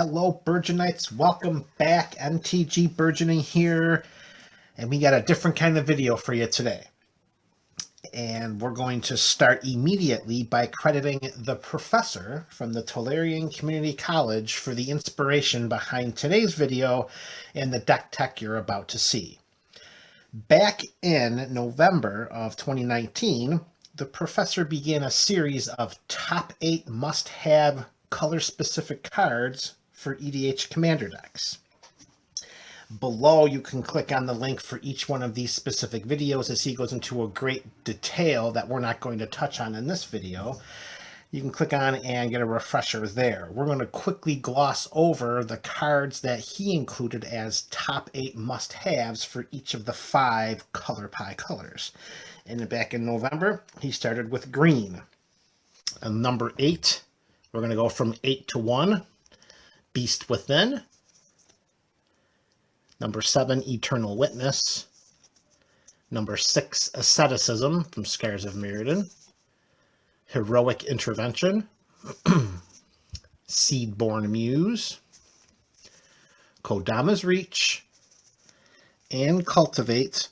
Hello, Burgeonites. Welcome back. MTG Burgeoning here. And we got a different kind of video for you today. And we're going to start immediately by crediting the professor from the Tolarian Community College for the inspiration behind today's video and the deck tech you're about to see. Back in November of 2019, the professor began a series of top 8 must-have color-specific cards for EDH commander decks. Below, you can click on the link for each one of these specific videos as he goes into a great detail that we're not going to touch on in this video. You can click on and get a refresher there. We're going to quickly gloss over the cards that he included as top 8 must-haves for each of the 5 color pie colors. And back in November, he started with green. And number 8, we're going to go from 8 to 1. Beast Within. Number 7, Eternal Witness. Number 6, Asceticism from Scars of Mirrodin. Heroic Intervention. Seedborn Muse. Kodama's Reach. And Cultivate,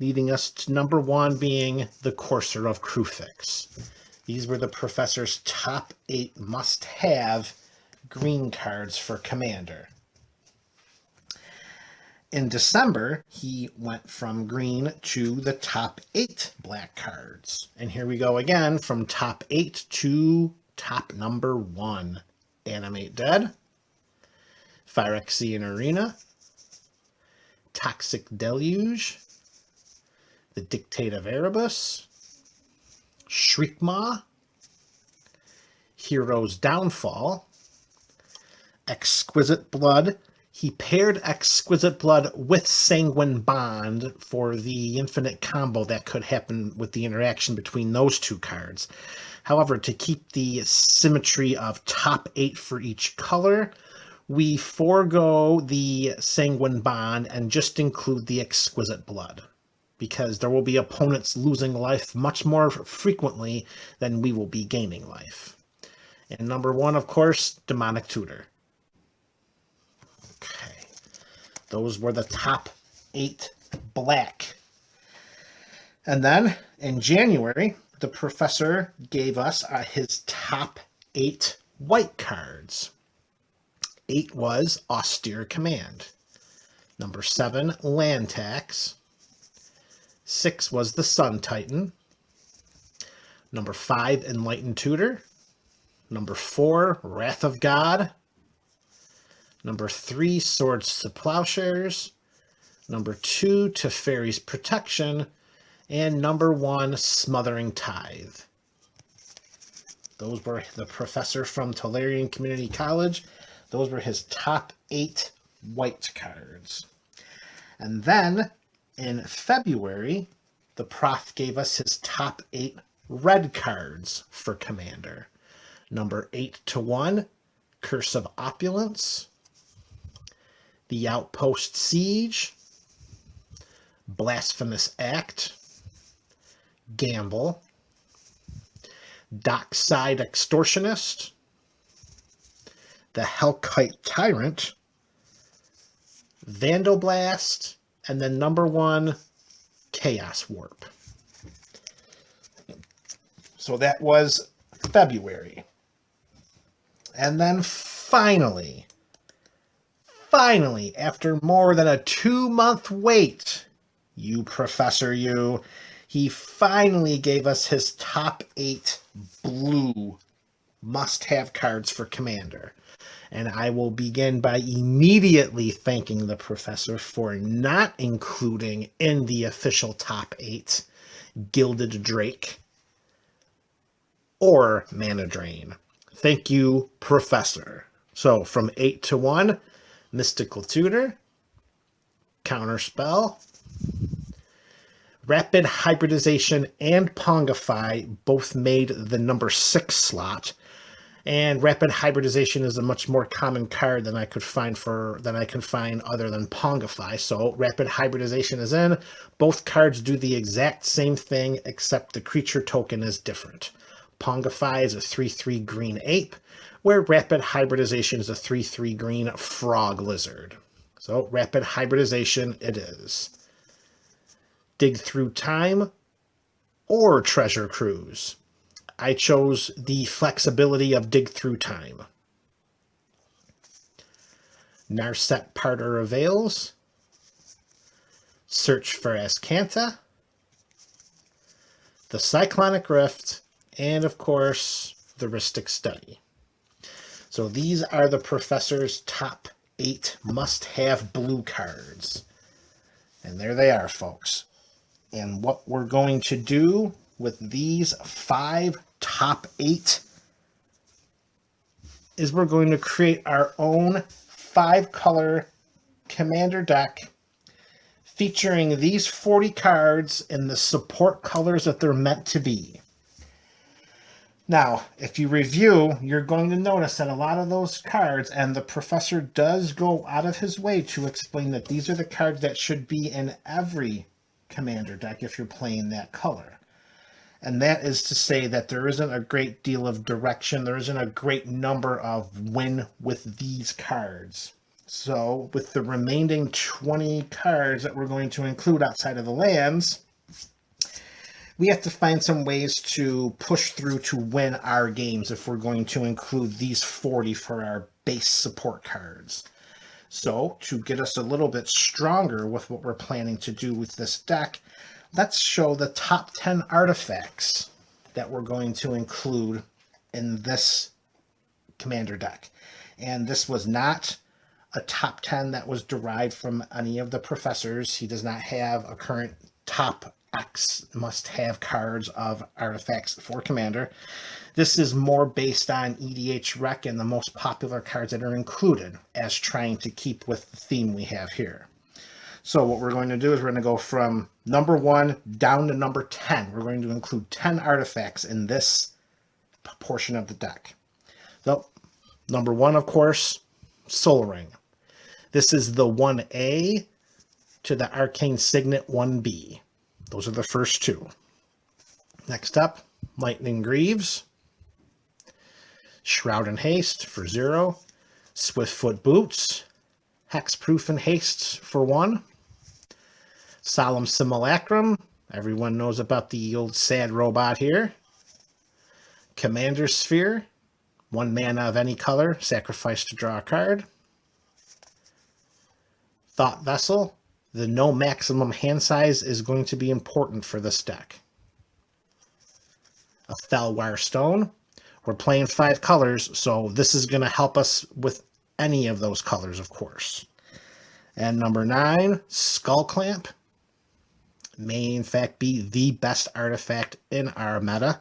leading us to number 1 being the Courser of Kruphix. These were the professor's top 8 must-have green cards for Commander. In December, he went from green to the top 8 black cards. And here we go again from top 8 to top number 1. Animate Dead, Phyrexian Arena, Toxic Deluge, the Dictate of Erebus, Shriekmaw, Hero's Downfall, Exquisite Blood. He paired Exquisite Blood with Sanguine Bond for the infinite combo that could happen with the interaction between those two cards. However, to keep the symmetry of top 8 for each color, we forego the Sanguine Bond and just include the Exquisite Blood, because there will be opponents losing life much more frequently than we will be gaining life. And number 1, of course, Demonic Tutor. Okay, those were the top 8 black. And then in January, the professor gave us his top 8 white cards. 8 was Austere Command. Number 7, Land Tax. 6 was the Sun Titan. Number 5, Enlightened Tutor. Number 4, Wrath of God. Number 3, Swords to Plowshares. Number 2, Teferi's Protection. And number 1, Smothering Tithe. Those were the professor from Tolarian Community College. Those were his top 8 white cards. And then in February, the prof gave us his top 8 red cards for Commander. Number 8 to 1, Curse of Opulence. The Outpost Siege, Blasphemous Act, Gamble, Dockside Extortionist, the Hellkite Tyrant, Vandal Blast, and then number 1, Chaos Warp. So that was February. And then finally, after more than a 2-month wait, he finally gave us his top 8 blue must-have cards for Commander. And I will begin by immediately thanking the professor for not including in the official top 8 Gilded Drake or Mana Drain. Thank you, professor. So from 8 to 1, Mystical Tutor, Counterspell, Rapid Hybridization, and Pongify both made the number 6 slot. And Rapid Hybridization is a much more common card than I can find other than Pongify. So Rapid Hybridization is in. Both cards do the exact same thing, except the creature token is different. Pongify is a 3/3 green ape. where Rapid Hybridization is a 3/3 green frog lizard. So Rapid Hybridization it is. Dig Through Time or Treasure Cruise. I chose the flexibility of Dig Through Time. Narset Parter of Veils. Search for Azcanta. The Cyclonic Rift, and of course, the Rhystic Study. So these are the Professor's top 8 must-have blue cards. And there they are, folks. And what we're going to do with these 5 top 8 is we're going to create our own 5-color commander deck featuring these 40 cards in the support colors that they're meant to be. Now, if you review, you're going to notice that a lot of those cards, and the Professor does go out of his way to explain that these are the cards that should be in every commander deck if you're playing that color. And that is to say that there isn't a great deal of direction, there isn't a great number of win with these cards. So, with the remaining 20 cards that we're going to include outside of the lands, we have to find some ways to push through to win our games if we're going to include these 40 for our base support cards. So, to get us a little bit stronger with what we're planning to do with this deck, let's show the top 10 artifacts that we're going to include in this commander deck. And this was not a top 10 that was derived from any of the professors. He does not have a current top X must-have cards of artifacts for Commander. This is more based on EDH Rec and the most popular cards that are included as trying to keep with the theme we have here. So what we're going to do is we're going to go from number 1 down to number 10. We're going to include 10 artifacts in this portion of the deck. So number 1, of course, Soooo. This is the 1A to the Arcane Signet 1B. Those are the first 2. Next up, Lightning Greaves, Shroud and Haste for 0, Swiftfoot Boots, Hexproof and Haste for 1, Solemn Simulacrum, everyone knows about the old sad robot here, Commander Sphere, 1 mana of any color, sacrifice to draw a card, Thought Vessel. The no maximum hand size is going to be important for this deck. A Fellwire Stone. We're playing 5 colors, so this is going to help us with any of those colors, of course. And number 9, Skull Clamp. May in fact be the best artifact in our meta.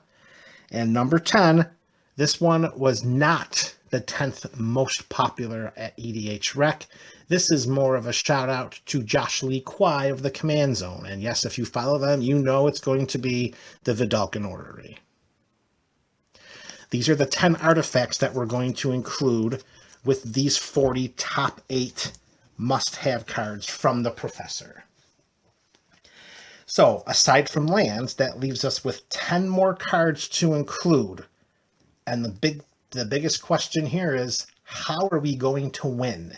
And number 10, this one was not the 10th most popular at EDH Rec. This is more of a shout out to Josh Lee Kwai of the Command Zone. And yes, if you follow them, you know it's going to be the Vidalcan Orrery. These are the 10 artifacts that we're going to include with these 40 top 8 must-have cards from the Professor. So, aside from lands, that leaves us with 10 more cards to include. And the biggest question here is, how are we going to win?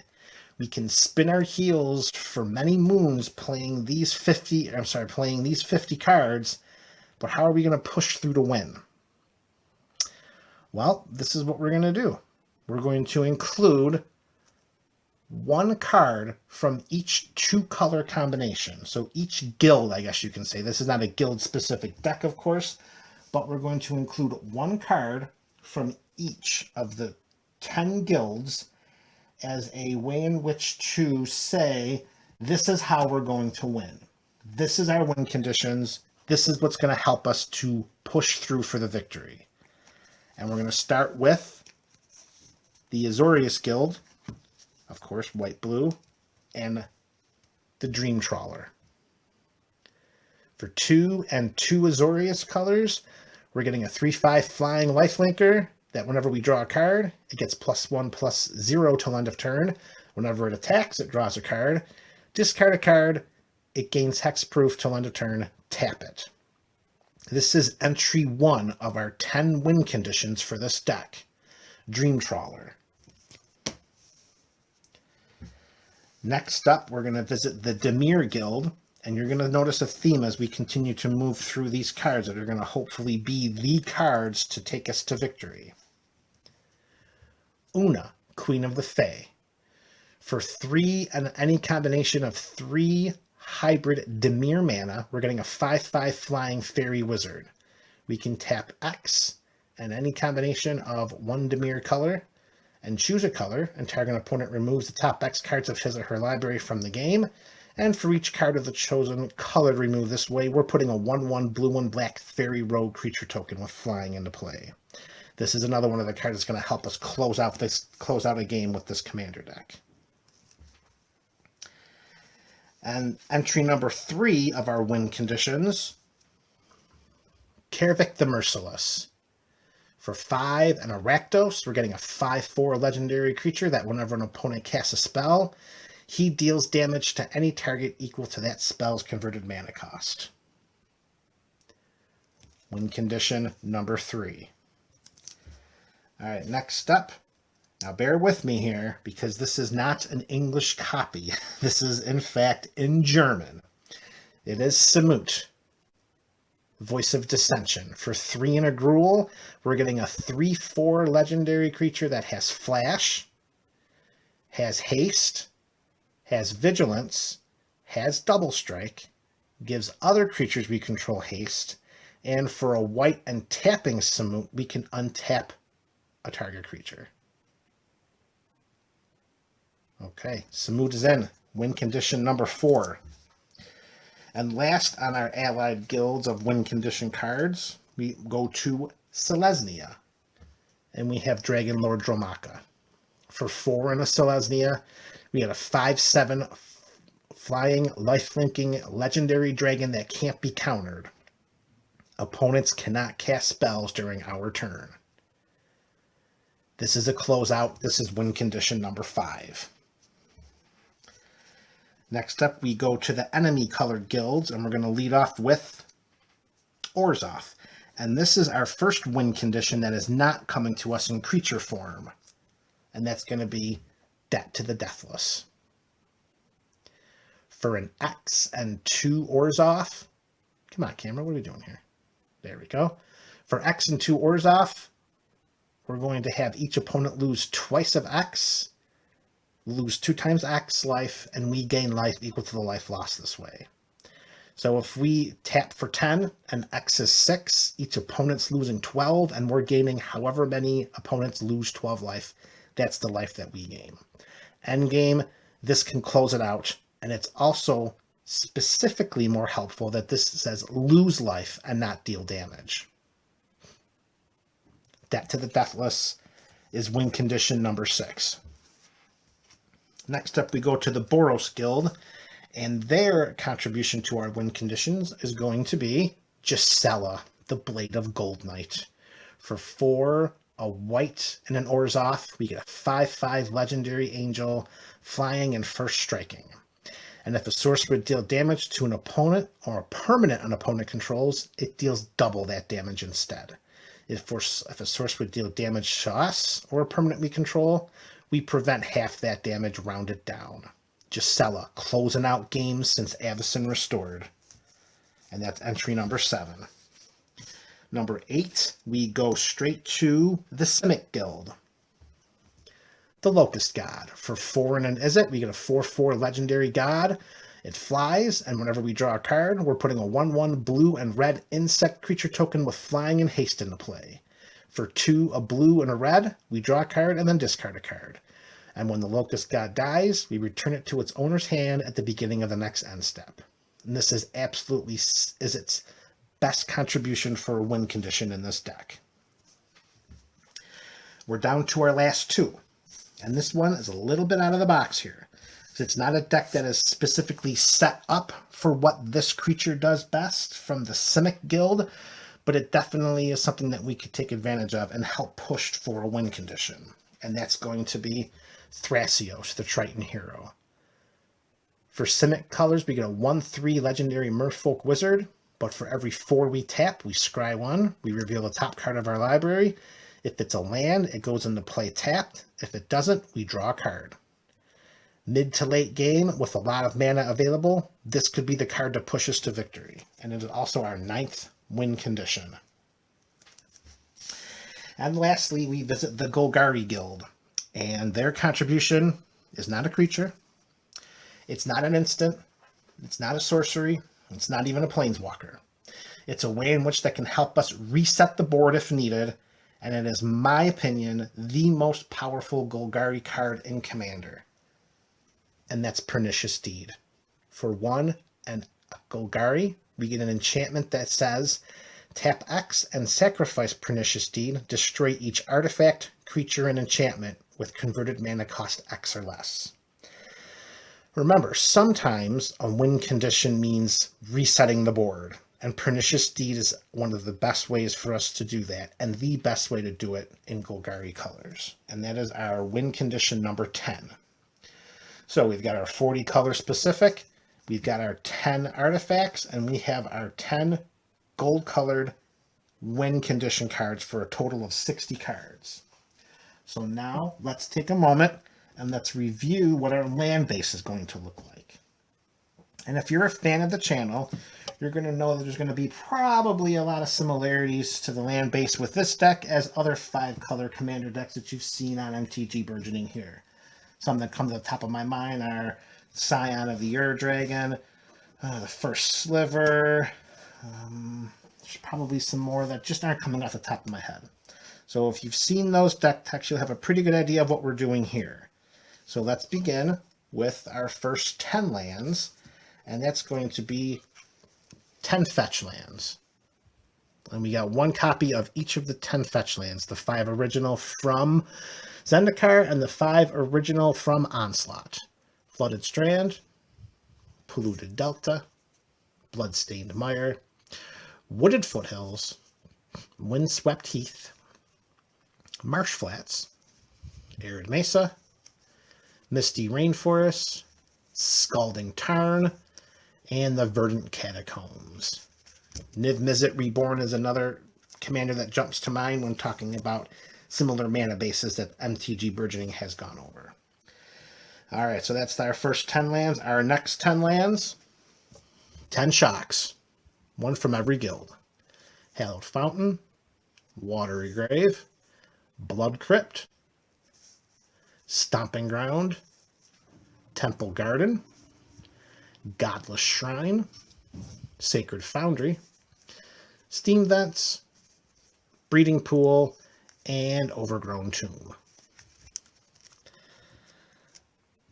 We can spin our heels for many moons playing these 50 cards, but how are we going to push through to win? Well, this is what we're going to do. We're going to include 1 card from each 2-color combination. So each guild, I guess you can say. This is not a guild-specific deck, of course, but we're going to include 1 card from each of the 10 guilds as a way in which to say, this is how we're going to win. This is our win conditions. This is what's going to help us to push through for the victory. And we're going to start with the Azorius Guild, of course, white-blue, and the Dream Trawler. For 2 and 2 Azorius colors, we're getting a 3/5 flying lifelinker that whenever we draw a card, it gets +1/+0 till end of turn. Whenever it attacks, it draws a card. Discard a card, it gains hexproof till end of turn, tap it. This is entry 1 of our 10 win conditions for this deck. Dream Trawler. Next up, we're going to visit the Dimir Guild, and you're going to notice a theme as we continue to move through these cards that are going to hopefully be the cards to take us to victory. Una, Queen of the Fae. For 3 and any combination of 3 hybrid Dimir mana, we're getting a 5/5 flying fairy wizard. We can tap X and any combination of 1 Dimir color and choose a color, and target opponent removes the top X cards of his or her library from the game. And for each card of the chosen color removed this way, we're putting a 1/1 blue 1 black fairy rogue creature token with flying into play. This is another one of the cards that's going to help us close out a game with this commander deck. And entry number 3 of our win conditions, Kaervek the Merciless. For 5 and a Rakdos, we're getting a 5/4 legendary creature that whenever an opponent casts a spell, he deals damage to any target equal to that spell's converted mana cost. Win condition number 3. All right, next up. Now bear with me here because this is not an English copy. This is in fact in German. It is Samut, Voice of Dissension. For 3 and a Gruul, we're getting a 3/4 legendary creature that has Flash, has Haste, has Vigilance, has Double Strike, gives other creatures we control haste, and for a white and tapping Samut, we can untap a target creature. Okay, Samut is in. Win condition number 4. And last on our allied guilds of win condition cards, we go to Selesnya. And we have Dragon Lord Dromaka. For 4 and a Selesnya, we had a 5/7 flying, lifelinking legendary dragon that can't be countered. Opponents cannot cast spells during our turn. This is a closeout. This is win condition number 5. Next up, we go to the enemy colored guilds, and we're going to lead off with ORZHOV. And this is our first win condition that is not coming to us in creature form. And that's going to be Debt to the Deathless. For an X and 2 ORZHOV, come on, camera, what are we doing here? There we go. For X and 2 ORZHOV, we're going to have each opponent lose twice of X, lose 2 times X life, and we gain life equal to the life lost this way. So if we tap for 10 and X is 6, each opponent's losing 12, and we're gaining however many opponents lose 12 life. That's the life that we gain. Endgame, this can close it out, and it's also specifically more helpful that this says lose life and not deal damage. Debt to the Deathless is win condition number 6. Next up, we go to the BOROS Guild, and their contribution to our win conditions is going to be Gisela, the Blade of Gold Knight. For 4, a white, and an ORZHOV, we get a 5/5 legendary angel, flying and first striking. And if a source would deal damage to an opponent or a permanent an opponent controls, it deals double that damage instead. If a source would deal damage to us or a permanent we control, we prevent half that damage rounded down. Gisela, closing out games since Avacyn Restored. And that's entry number 7. Number 8, we go straight to the SIMIC Guild. The Locust God. For 4 and an IZZET, we get a 4/4 legendary god. It flies, and whenever we draw a card, we're putting a 1/1 blue and red insect creature token with flying and haste into play. For 2, a blue and a red, we draw a card and then discard a card. And when the Locust God dies, we return it to its owner's hand at the beginning of the next end step. And this is absolutely its best contribution for a win condition in this deck. We're down to our last 2. And this one is a little bit out of the box here. It's not a deck that is specifically set up for what this creature does best from the SIMIC Guild, but it definitely is something that we could take advantage of and help push for a win condition. And that's going to be Thrasios, the Triton Hero. For SIMIC colors, we get a 1/3 legendary Merfolk Wizard, but for every 4 we tap, we scry 1, we reveal the top card of our library. If it's a land, it goes into play tapped. If it doesn't, we draw a card. Mid to late game, with a lot of mana available, this could be the card to push us to victory. And it is also our 9th win condition. And lastly, we visit the Golgari Guild. And their contribution is not a creature. It's not an instant. It's not a sorcery. It's not even a planeswalker. It's a way in which that can help us reset the board if needed. And it is, my opinion, the most powerful Golgari card in Commander. And that's Pernicious Deed. For 1 and Golgari, we get an enchantment that says, tap X and sacrifice Pernicious Deed, destroy each artifact, creature, and enchantment with converted mana cost X or less. Remember, sometimes a win condition means resetting the board, and Pernicious Deed is one of the best ways for us to do that, and the best way to do it in Golgari colors. And that is our win condition number 10. So we've got our 40 color specific, we've got our 10 artifacts, and we have our 10 gold colored win condition cards for a total of 60 cards. So now let's take a moment and let's review what our land base is going to look like. And if you're a fan of the channel, you're going to know that there's going to be probably a lot of similarities to the land base with this deck as other 5 color commander decks that you've seen on MTG Burgeoning here. Some that come to the top of my mind are Scion of the Ur-Dragon, the First Sliver. There's probably some more that just aren't coming off the top of my head. So if you've seen those deck techs, you'll have a pretty good idea of what we're doing here. So let's begin with our first 10 lands, and that's going to be 10 fetch lands. And we got 1 copy of each of the 10 fetch lands, the 5 original from Zendikar and the 5 original from Onslaught. Flooded Strand, Polluted Delta, Bloodstained Mire, Wooded Foothills, Windswept Heath, Marsh Flats, Arid Mesa, Misty Rainforest, Scalding Tarn, and the Verdant Catacombs. Niv Mizzet Reborn is another commander that jumps to mind when talking about similar mana bases that MTG Burgeoning has gone over. All right, so that's our first 10 lands. Our next 10 lands, 10 shocks, 1 from every guild. Hallowed Fountain, Watery Grave, Blood Crypt, Stomping Ground, Temple Garden, Godless Shrine, Sacred Foundry, Steam Vents, Breeding Pool, and Overgrown Tomb.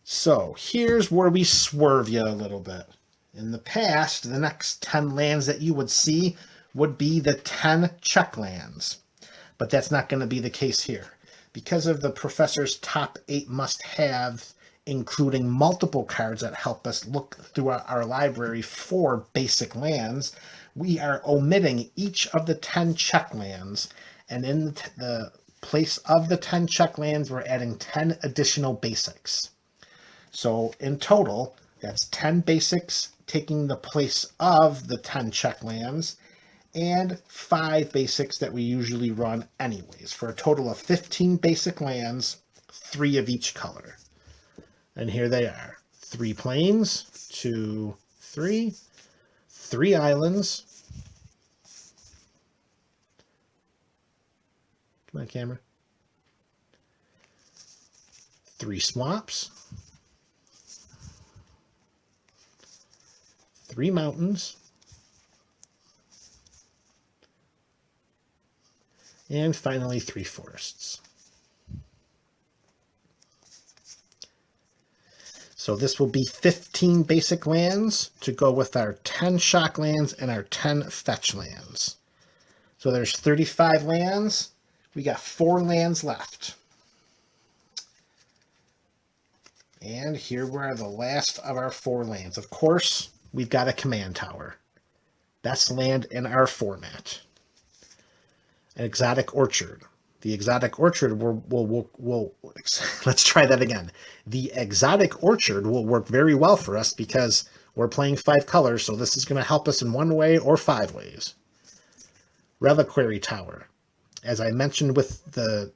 So here's where we swerve you a little bit. In the past, the next 10 lands that you would see would be the 10 check lands. But that's not going to be the case here. Because of the professor's top 8 must-haves, including multiple cards that help us look through our library for basic lands, we are omitting each of the 10 check lands, and in the place of the 10 check lands, we're adding 10 additional basics. So in total, that's 10 basics taking the place of the 10 check lands, and 5 basics that we usually run anyways, for a total of 15 basic lands, 3 of each color. And here they are. 3 plains, 2, 3, 3 islands. Come on, camera. 3 swamps. 3 mountains. And finally, 3 forests. So this will be 15 basic lands to go with our 10 shock lands and our 10 fetch lands. So there's 35 lands. We got 4 lands left. And here are the last of our 4 lands. Of course, we've got a command tower. Best land in our format. An exotic orchard. The exotic orchard will let's try that again. The exotic orchard will work very well for us because we're playing 5 colors, so this is going to help us in 1 way or 5 ways. Reliquary Tower. As I mentioned with the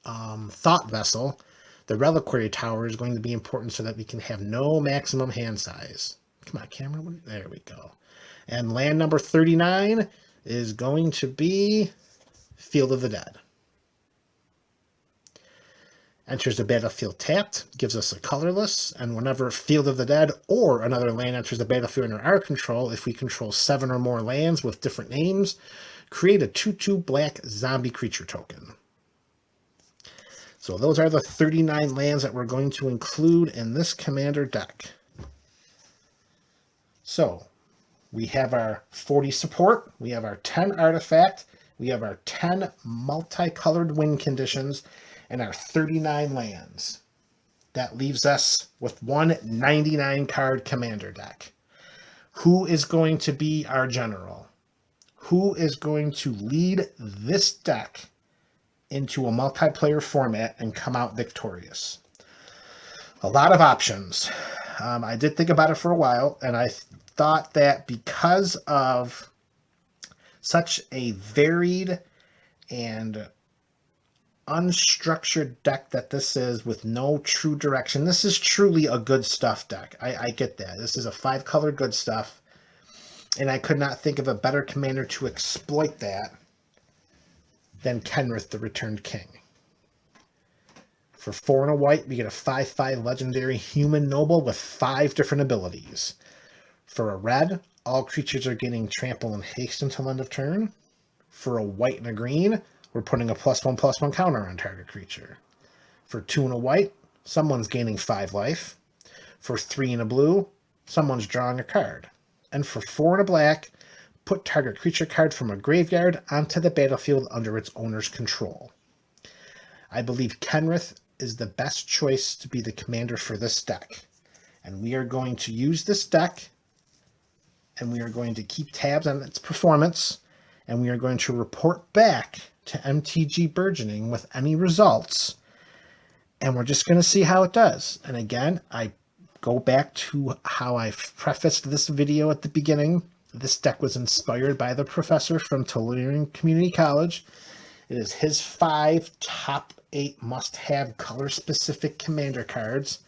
Thought Vessel, the Reliquary Tower is going to be important so that we can have no maximum hand size. Come on, camera. There we go. And land number 39 is going to be Field of the Dead. Enters the battlefield tapped, gives us a colorless, and whenever Field of the Dead or another land enters the battlefield under our control, if we control 7 or more lands with different names, create a 2/2 black zombie creature token. So those are the 39 lands that we're going to include in this commander deck. So we have our 40 support, we have our 10 artifact, we have our 10 multicolored win conditions, and our 39 lands. That leaves us with one 99 card commander deck. Who is going to be our general? Who is going to lead this deck into a multiplayer format and come out victorious? A lot of options. I did think about it for a while, and I thought that because of such a varied and unstructured deck that this is, with no true direction, this is truly a good stuff deck. I get that. This is a 5-color good stuff, and I could not think of a better commander to exploit that than Kenrith, the Returned King. For 4 and a white, we get a 5/5 legendary human noble with 5 different abilities. For a red, all creatures are getting trample and haste until end of turn. For a white and a green, we're putting a +1/+1 counter on target creature. For 2 and a white, someone's gaining 5 life. For 3 and a blue, someone's drawing a card. And for 4 and a black, put target creature card from a graveyard onto the battlefield under its owner's control. I believe Kenrith is the best choice to be the commander for this deck. And we are going to use this deck, and we are going to keep tabs on its performance, and we are going to report back to MTG Burgeoning with any results, and we're just going to see how it does. And again, I go back to how I prefaced this video at the beginning. This deck was inspired by the professor from Tolarian Community College. It is his 5 top 8 must-have color-specific commander cards.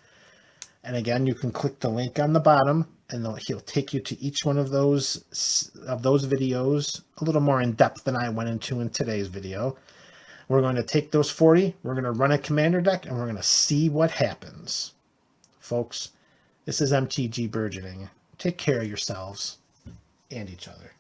And again, you can click the link on the bottom, and he'll take you to each one of those videos a little more in depth than I went into in today's video. We're going to take those 40, we're going to run a commander deck, and we're going to see what happens. Folks, this is MTG Burgeoning. Take care of yourselves and each other.